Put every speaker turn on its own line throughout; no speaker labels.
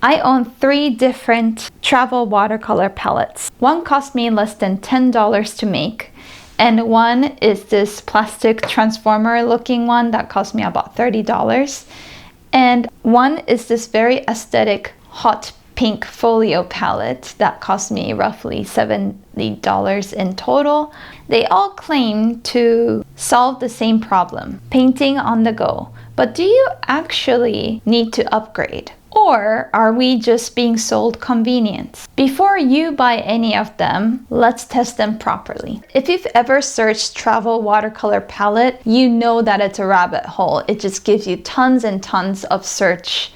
I own 3 different travel watercolor palettes. One cost me less than $10 to make, and one is this plastic transformer looking one that cost me about $30. And one is this very aesthetic hot pink folio palette that cost me roughly $70 in total. They all claim to solve the same problem, painting on the go. But do you actually need to upgrade? Or are we just being sold convenience? Before you buy any of them, let's test them properly. If you've ever searched travel watercolor palette, you know that it's a rabbit hole. It just gives you tons and tons of search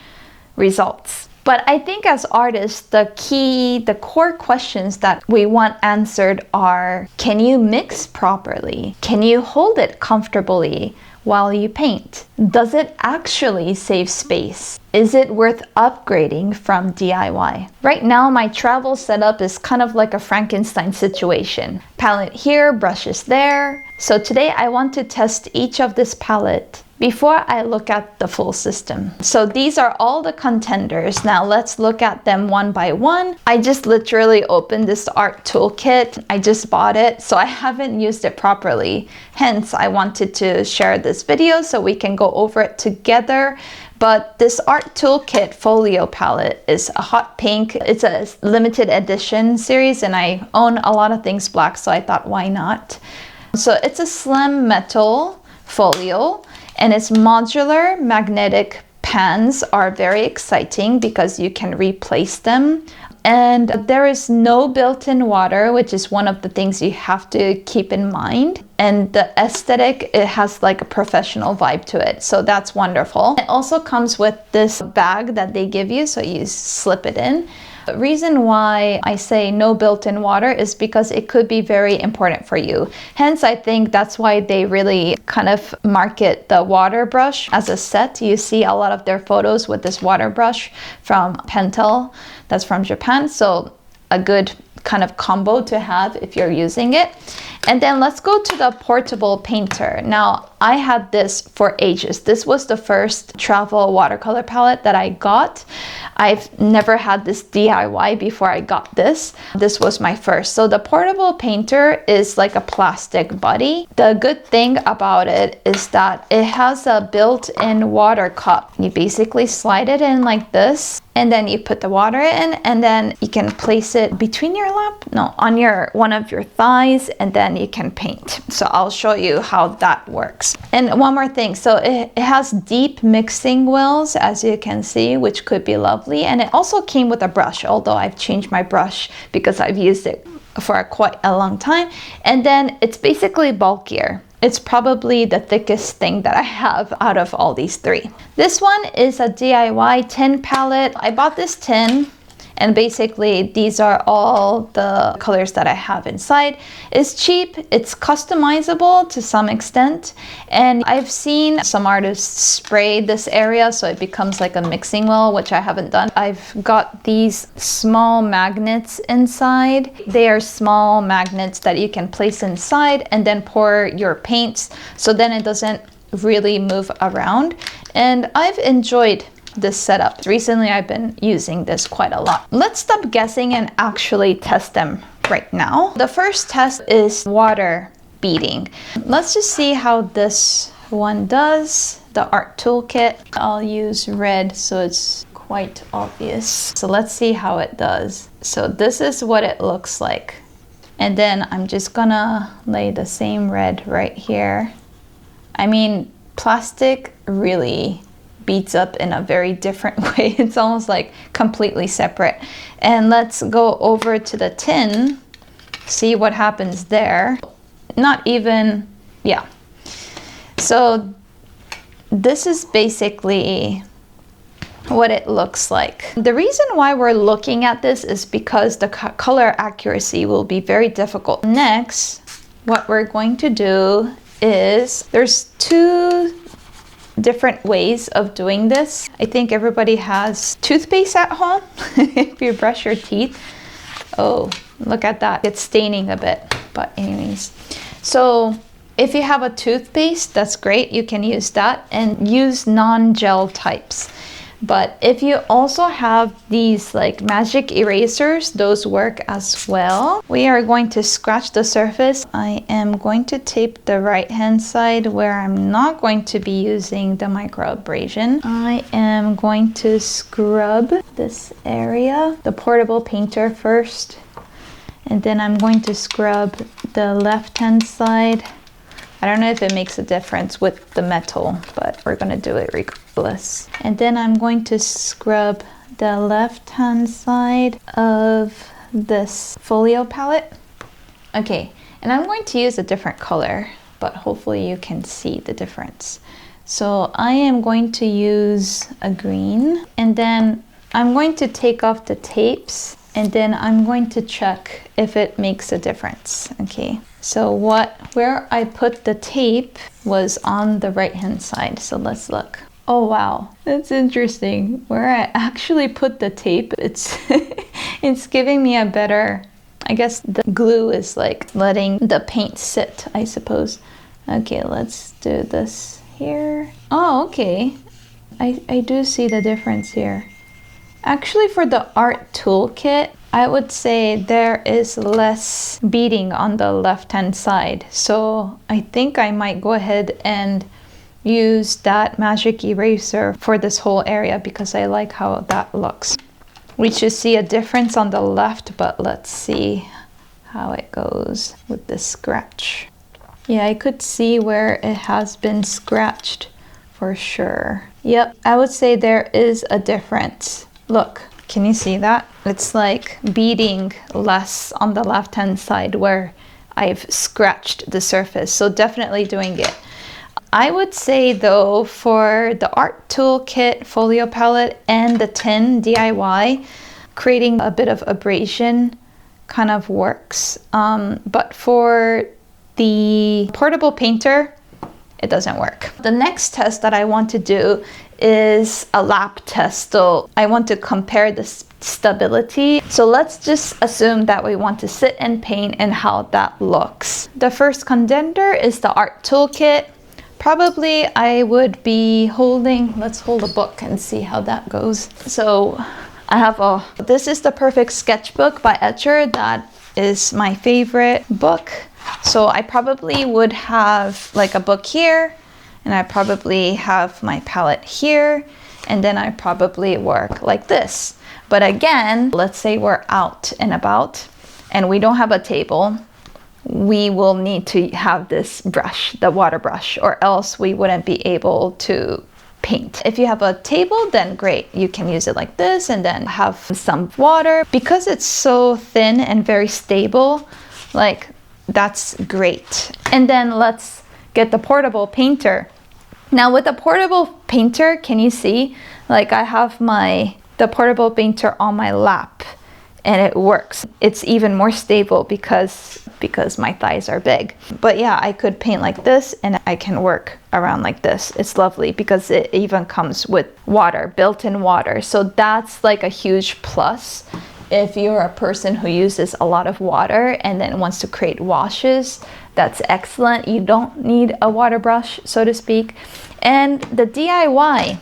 results. But I think as artists, the core questions that we want answered are, can you mix properly? Can you hold it comfortably while you paint? Does it actually save space? Is it worth upgrading from DIY? Right now, my travel setup is kind of like a Frankenstein situation. Palette here, brushes there. So today I want to test each of this palette before I look at the full system. So these are all the contenders. Now let's look at them one by one. I just literally opened this art toolkit. I just bought it, so I haven't used it properly. Hence, I wanted to share this video so we can go over it together. But this art toolkit folio palette is a hot pink. It's a limited edition series, and I own a lot of things black, so I thought, why not? So it's a slim metal folio, and its modular magnetic pans are very exciting because you can replace them. And there is no built-in water, which is one of the things you have to keep in mind. And the aesthetic, it has like a professional vibe to it. So that's wonderful. It also comes with this bag that they give you, so you slip it in. The reason why I say no built-in water is because it could be very important for you. Hence, I think that's why they really kind of market the water brush as a set. You see a lot of their photos with this water brush from Pentel, that's from Japan. So a good kind of combo to have if you're using it. And then let's go to the portable painter. Now, I had this for ages. This was the first travel watercolor palette that I got. I've never had this DIY before I got this. This was my first. So the portable painter is like a plastic body. The good thing about it is that it has a built-in water cup. You basically slide it in like this, and then you put the water in, and then you can place it between your on one of your thighs, and then you can paint. So I'll show you how that works. And one more thing, so it has deep mixing wells, as you can see, which could be lovely. And it also came with a brush, although I've changed my brush because I've used it for quite a long time. And then it's basically bulkier. It's probably the thickest thing that I have out of all these 3. This one is a DIY tin palette. I bought this tin, and basically these are all the colors that I have inside. It's cheap, it's customizable to some extent, and I've seen some artists spray this area so it becomes like a mixing well, which I haven't done. I've got these small magnets inside. They are small magnets that you can place inside and then pour your paints, so then it doesn't really move around. And I've enjoyed this setup. Recently, I've been using this quite a lot. Let's stop guessing and actually test them right now. The first test is water beading. Let's just see how this one does. The art toolkit. I'll use red so it's quite obvious. So let's see how it does. So this is what it looks like. And then I'm just gonna lay the same red right here. I mean, plastic really beats up in a very different way. It's almost like completely separate. And let's go over to the tin, see what happens there. Not even, yeah. So this is basically what it looks like. The reason why we're looking at this is because the color accuracy will be very difficult. Next, what we're going to do is, there's 2 different ways of doing this. I think everybody has toothpaste at home if you brush your teeth. Oh, look at that. It's staining a bit, but anyways. So if you have a toothpaste, that's great. You can use that and use non-gel types. But if you also have these like magic erasers, those work as well. We are going to scratch the surface. I am going to tape the right hand side where I'm not going to be using the microabrasion. I am going to scrub this area, the portable painter first, and then I'm going to scrub the left hand side. I don't know if it makes a difference with the metal, but we're gonna do it regardless. And then I'm going to scrub the left hand side of this folio palette. Okay, and I'm going to use a different color, but hopefully you can see the difference. So I am going to use a green, and then I'm going to take off the tapes, and then I'm going to check if it makes a difference. Okay, so where I put the tape was on the right hand side. So let's look. Oh wow, that's interesting. Where I actually put the tape, it's it's giving me a better, I guess the glue is like letting the paint sit, I suppose. Okay, let's do this here. Oh, okay. I do see the difference here. Actually, for the art toolkit, I would say there is less beading on the left-hand side. So I think I might go ahead and use that magic eraser for this whole area because I like how that looks. We should see a difference on the left, but let's see how it goes with the scratch. Yeah, I could see where it has been scratched for sure. Yep, I would say there is a difference. Look, can you see that? It's like beading less on the left-hand side where I've scratched the surface. So definitely doing it. I would say though, for the art toolkit folio palette and the tin DIY, creating a bit of abrasion kind of works. But for the portable painter, it doesn't work. The next test that I want to do is a lap test. So I want to compare the stability. So let's just assume that we want to sit and paint and how that looks. The first contender is the art toolkit. Probably I would be holding, let's hold a book and see how that goes. So I have this is the Perfect Sketchbook by Etcher. That is my favorite book. So I probably would have like a book here, and I probably have my palette here, and then I probably work like this. But again, let's say we're out and about and we don't have a table. We will need to have this brush, the water brush, or else we wouldn't be able to paint. If you have a table, then great. You can use it like this and then have some water. Because it's so thin and very stable, like that's great. And then let's get the portable painter. Now with the portable painter, can you see? Like I have the portable painter on my lap and it works. It's even more stable because my thighs are big. But yeah, I could paint like this and I can work around like this. It's lovely because it even comes with water, built-in water. So that's like a huge plus. If you're a person who uses a lot of water and then wants to create washes, that's excellent. You don't need a water brush, so to speak. And the DIY,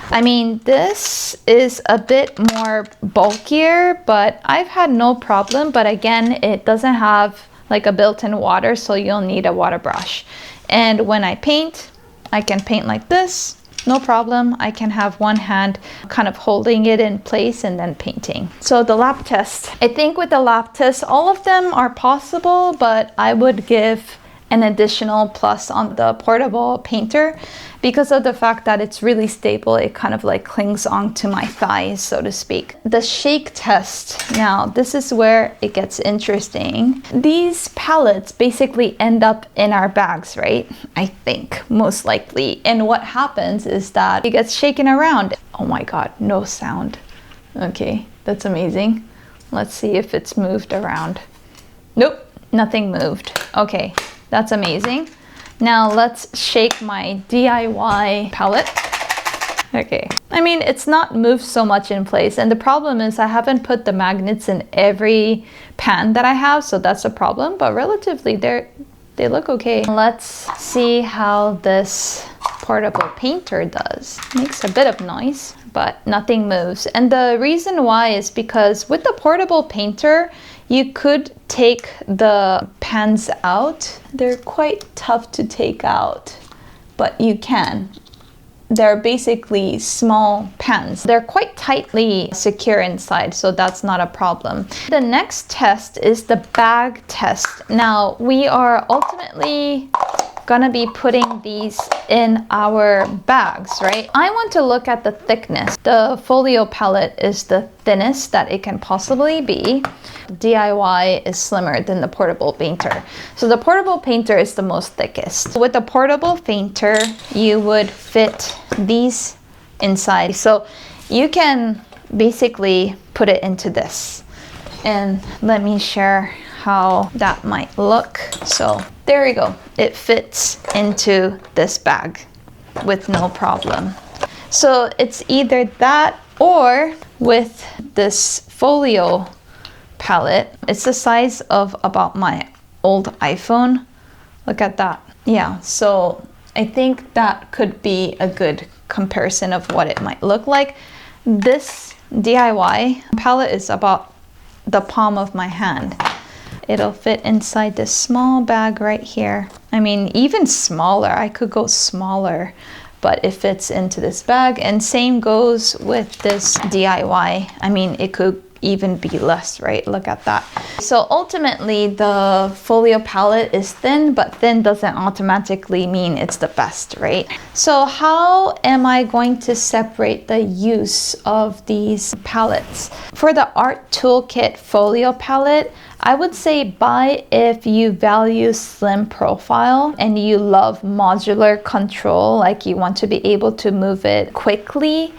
I mean, this is a bit more bulkier, but I've had no problem. But again, it doesn't have like a built-in water, so you'll need a water brush. And when I paint, I can paint like this. No problem. I can have one hand kind of holding it in place and then painting. So the lap test. I think with the lap test, all of them are possible, but I would give an additional plus on the portable painter because of the fact that it's really stable. It kind of like clings onto my thighs, so to speak. The shake test. Now, this is where it gets interesting. These palettes basically end up in our bags, right? I think, most likely. And what happens is that it gets shaken around. Oh my God, no sound. Okay, that's amazing. Let's see if it's moved around. Nope, nothing moved. Okay. That's amazing. Now let's shake my DIY palette. Okay. I mean, it's not moved so much in place. And the problem is I haven't put the magnets in every pan that I have. So that's a problem. But relatively, they look okay. Let's see how this portable painter does. Makes a bit of noise, but nothing moves. And the reason why is because with the portable painter, you could take the pans out. They're quite tough to take out, but you can. They're basically small pans. They're quite tightly secure inside, so that's not a problem. The next test is the bag test. Now, we are ultimately gonna be putting these in our bags, right? I want to look at the thickness. The folio palette is the thinnest that it can possibly be. DIY is slimmer than the portable painter. So the portable painter is the most thickest. With the portable painter, you would fit these inside. So you can basically put it into this. And let me share how that might look. So there you go. It fits into this bag with no problem. So it's either that or with this folio palette. It's the size of about my old iPhone. Look at that. Yeah, so I think that could be a good comparison of what it might look like. This DIY palette is about the palm of my hand. It'll fit inside this small bag right here. I mean, even smaller. I could go smaller, but it fits into this bag. And same goes with this DIY. I mean, it could even be less, right? Look at that. So ultimately, the folio palette is thin, but thin doesn't automatically mean it's the best, right? So how am I going to separate the use of these palettes? For the Art Toolkit folio palette, I would say buy if you value slim profile and you love modular control, like you want to be able to move it quickly,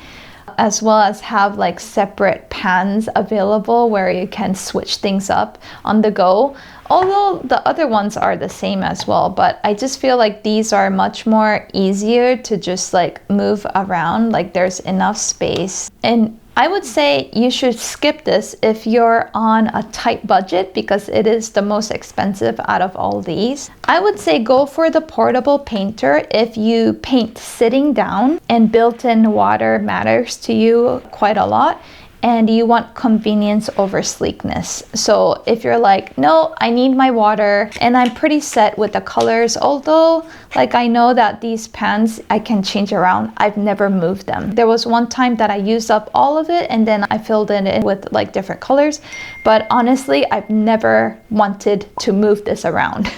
as well as have like separate pans available where you can switch things up on the go. Although the other ones are the same as well, but I just feel like these are much more easier to just like move around, like there's enough space. And I would say you should skip this if you're on a tight budget because it is the most expensive out of all these. I would say go for the portable painter if you paint sitting down and built-in water matters to you quite a lot and you want convenience over sleekness. So if you're like, no, I need my water and I'm pretty set with the colors, although like I know that these pans I can change around, I've never moved them. There was one time that I used up all of it and then I filled it in with like different colors, but honestly, I've never wanted to move this around.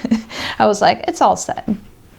I was like, it's all set.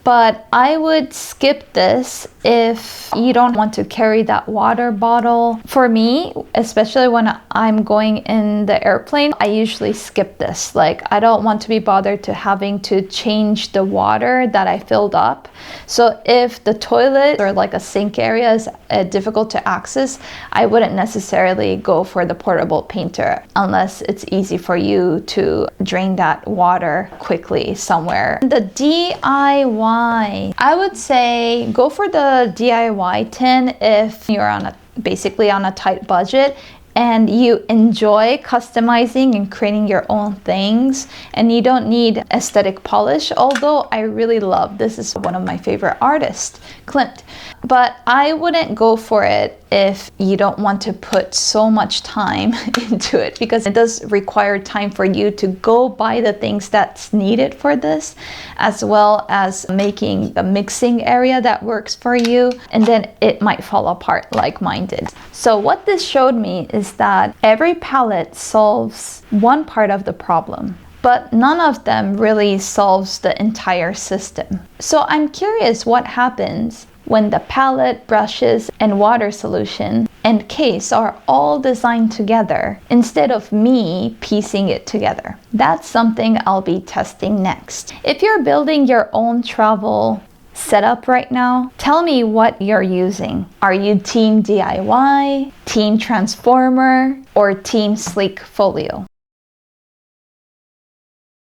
But I would skip this if you don't want to carry that water bottle. For me, especially when I'm going in the airplane, I usually skip this. Like I don't want to be bothered to having to change the water that I filled up. So if the toilet or like a sink area is difficult to access, I wouldn't necessarily go for the portable painter unless it's easy for you to drain that water quickly somewhere. The DIY, I would say go for the DIY tin if you're basically on a tight budget and you enjoy customizing and creating your own things and you don't need aesthetic polish, although I really love, this is one of my favorite artists, Klimt. But I wouldn't go for it if you don't want to put so much time into it because it does require time for you to go buy the things that's needed for this, as well as making the mixing area that works for you, and then it might fall apart like mine did. So what this showed me is that every palette solves one part of the problem, but none of them really solves the entire system. So I'm curious what happens when the palette, brushes, and water solution and case are all designed together instead of me piecing it together. That's something I'll be testing next. If you're building your own travel setup right now, tell me what you're using. Are you team DIY, team transformer, or team sleek folio?